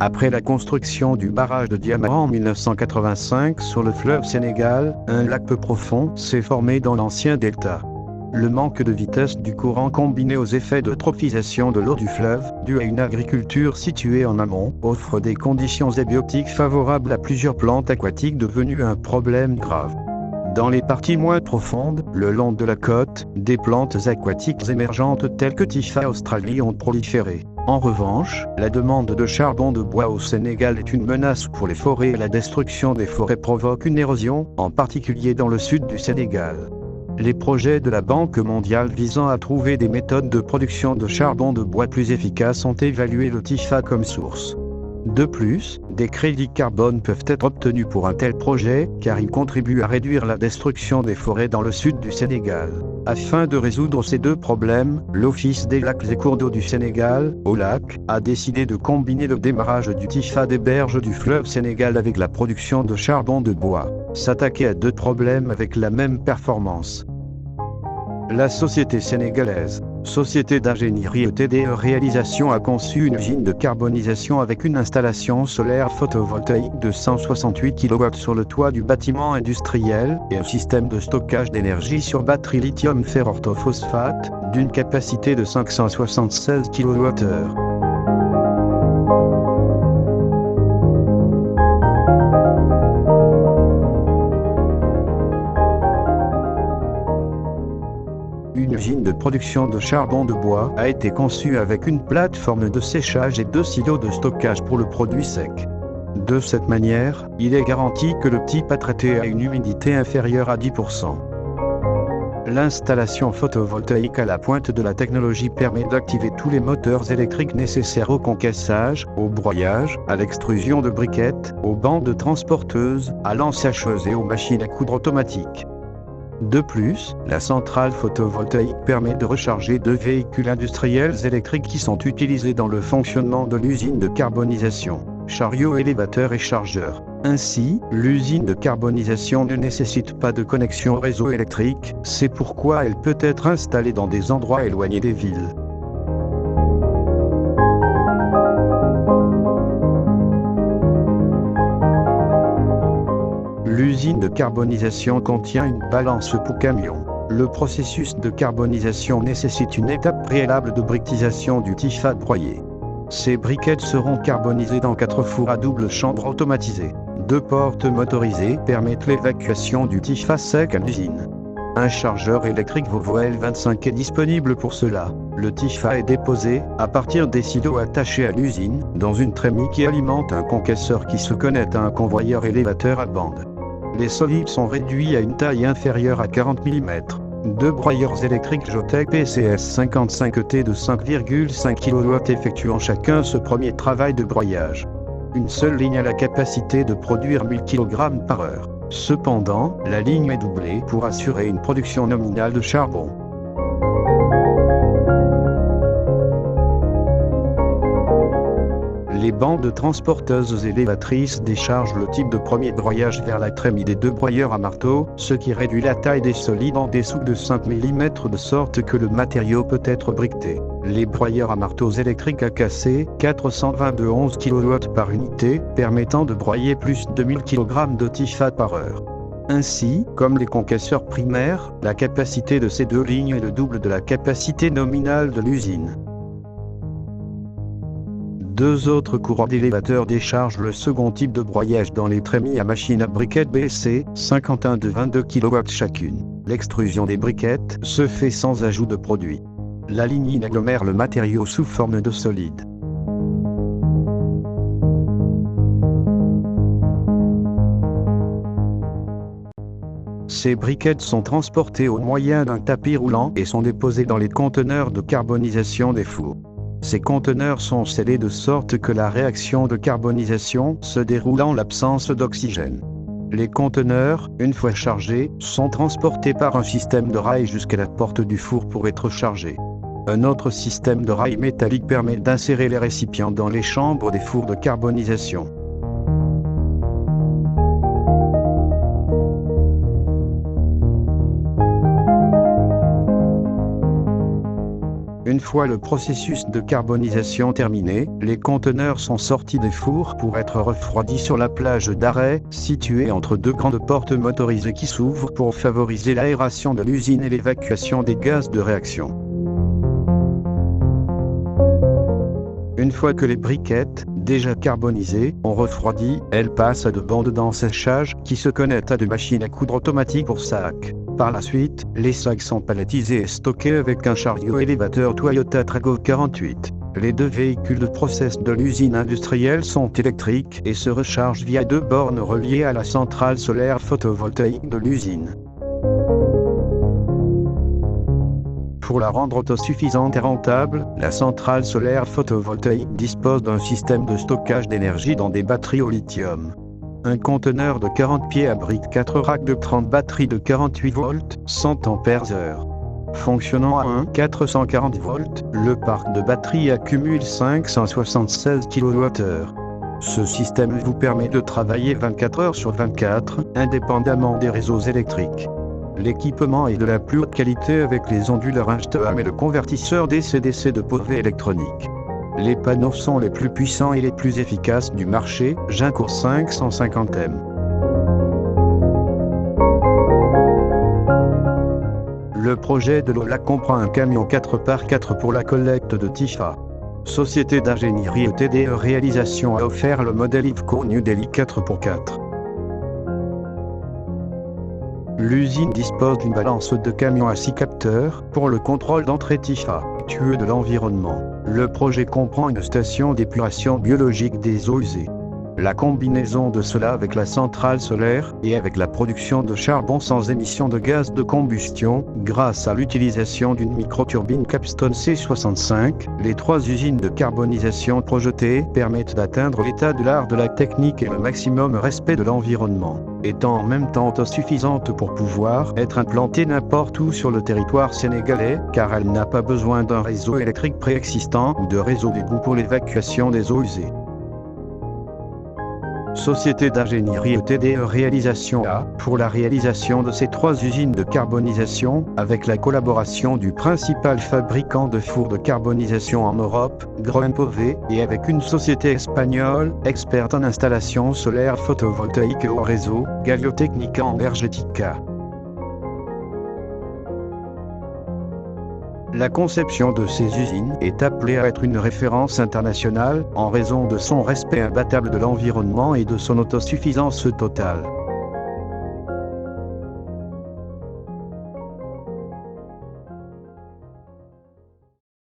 Après la construction du barrage de Diamant en 1985 sur le fleuve Sénégal, un lac peu profond s'est formé dans l'ancien delta. Le manque de vitesse du courant combiné aux effets de trophisation de l'eau du fleuve, dû à une agriculture située en amont, offre des conditions abiotiques favorables à plusieurs plantes aquatiques devenues un problème grave. Dans les parties moins profondes, le long de la côte, des plantes aquatiques émergentes telles que Typha australis ont proliféré. En revanche, la demande de charbon de bois au Sénégal est une menace pour les forêts et la destruction des forêts provoque une érosion, en particulier dans le sud du Sénégal. Les projets de la Banque mondiale visant à trouver des méthodes de production de charbon de bois plus efficaces ont évalué le Typha comme source. De plus, des crédits carbone peuvent être obtenus pour un tel projet, car ils contribuent à réduire la destruction des forêts dans le sud du Sénégal. Afin de résoudre ces deux problèmes, l'Office des lacs et cours d'eau du Sénégal, OLAC, a décidé de combiner le démarrage du Typha des berges du fleuve Sénégal avec la production de charbon de bois. S'attaquer à deux problèmes avec la même performance. La société sénégalaise, Société d'ingénierie ETDE Réalisation a conçu une usine de carbonisation avec une installation solaire photovoltaïque de 168 kW sur le toit du bâtiment industriel et un système de stockage d'énergie sur batterie lithium fer orthophosphate d'une capacité de 576 kWh. Une usine de production de charbon de bois a été conçue avec une plateforme de séchage et 2 silos de stockage pour le produit sec. De cette manière, il est garanti que le type a traité à une humidité inférieure à 10%. L'installation photovoltaïque à la pointe de la technologie permet d'activer tous les moteurs électriques nécessaires au concassage, au broyage, à l'extrusion de briquettes, aux bandes transporteuses, à l'ensacheuses et aux machines à coudre automatiques. De plus, la centrale photovoltaïque permet de recharger 2 véhicules industriels électriques qui sont utilisés dans le fonctionnement de l'usine de carbonisation, chariot élévateur et chargeur. Ainsi, l'usine de carbonisation ne nécessite pas de connexion au réseau électrique, c'est pourquoi elle peut être installée dans des endroits éloignés des villes. L'usine de carbonisation contient une balance pour camion. Le processus de carbonisation nécessite une étape préalable de briquetisation du Typha broyé. Ces briquettes seront carbonisées dans 4 fours à double chambre automatisés. 2 portes motorisées permettent l'évacuation du Typha sec à l'usine. Un chargeur électrique Vovo L25 est disponible pour cela. Le Typha est déposé, à partir des silos attachés à l'usine, dans une trémie qui alimente un concasseur qui se connecte à un convoyeur élévateur à bande. Les solides sont réduits à une taille inférieure à 40 mm. 2 broyeurs électriques Jotec PCS 55T de 5,5 kW effectuant chacun ce premier travail de broyage. Une seule ligne a la capacité de produire 1000 kg par heure. Cependant, la ligne est doublée pour assurer une production nominale de charbon. Les bandes transporteuses élévatrices déchargent le type de premier broyage vers la trémie des 2 broyeurs à marteau, ce qui réduit la taille des solides en dessous de 5 mm de sorte que le matériau peut être briqueté. Les broyeurs à marteaux électriques AKC, 420 de 11 kW par unité, permettant de broyer plus de 1000 kg de Typha par heure. Ainsi, comme les concasseurs primaires, la capacité de ces 2 lignes est le double de la capacité nominale de l'usine. 2 autres courants d'élévateurs déchargent le second type de broyage dans les trémies à machine à briquettes BC, 51 de 22 kW chacune. L'extrusion des briquettes se fait sans ajout de produit. La lignine agglomère le matériau sous forme de solide. Ces briquettes sont transportées au moyen d'un tapis roulant et sont déposées dans les conteneurs de carbonisation des fours. Ces conteneurs sont scellés de sorte que la réaction de carbonisation se déroule en l'absence d'oxygène. Les conteneurs, une fois chargés, sont transportés par un système de rails jusqu'à la porte du four pour être chargés. Un autre système de rails métalliques permet d'insérer les récipients dans les chambres des fours de carbonisation. Une Une fois le processus de carbonisation terminé, les conteneurs sont sortis des fours pour être refroidis sur la plage d'arrêt, située entre deux grandes portes motorisées qui s'ouvrent pour favoriser l'aération de l'usine et l'évacuation des gaz de réaction. Une fois que les briquettes, déjà carbonisées, ont refroidi, elles passent à de bandes d'ensèchage qui se connectent à des machines à coudre automatiques pour sacs. Par la suite, les sacs sont palettisés et stockés avec un chariot élévateur Toyota Trago 48. Les deux véhicules de process de l'usine industrielle sont électriques et se rechargent via deux bornes reliées à la centrale solaire photovoltaïque de l'usine. Pour la rendre autosuffisante et rentable, la centrale solaire photovoltaïque dispose d'un système de stockage d'énergie dans des batteries au lithium. Un conteneur de 40 pieds abrite 4 racks de 30 batteries de 48 volts, 100 ampères-heure. Fonctionnant à 440 volts, le parc de batteries accumule 576 kWh. Ce système vous permet de travailler 24 heures sur 24, indépendamment des réseaux électriques. L'équipement est de la plus haute qualité avec les onduleurs HTAM et le convertisseur DC-DC de POV électronique. Les panneaux sont les plus puissants et les plus efficaces du marché, Gincourt 550M. Le projet de Lola comprend un camion 4x4 pour la collecte de Tifa. Société d'ingénierie ETDE Réalisation a offert le modèle Iveco New Delhi 4x4. L'usine dispose d'une balance de camions à 6 capteurs pour le contrôle d'entrée Tifa, vertueux de l'environnement. Le projet comprend une station d'épuration biologique des eaux usées. La combinaison de cela avec la centrale solaire et avec la production de charbon sans émission de gaz de combustion, grâce à l'utilisation d'une microturbine Capstone C65, les 3 usines de carbonisation projetées permettent d'atteindre l'état de l'art de la technique et le maximum respect de l'environnement, étant en même temps autosuffisante pour pouvoir être implantée n'importe où sur le territoire sénégalais, car elle n'a pas besoin d'un réseau électrique préexistant ou de réseau d'égout pour l'évacuation des eaux usées. Société d'ingénierie ETDE Réalisation A, pour la réalisation de ces 3 usines de carbonisation, avec la collaboration du principal fabricant de fours de carbonisation en Europe, Groenpove, et avec une société espagnole, experte en installation solaire photovoltaïque et au réseau, Galiotecnica Energetica. La conception de ces usines est appelée à être une référence internationale, en raison de son respect imbattable de l'environnement et de son autosuffisance totale.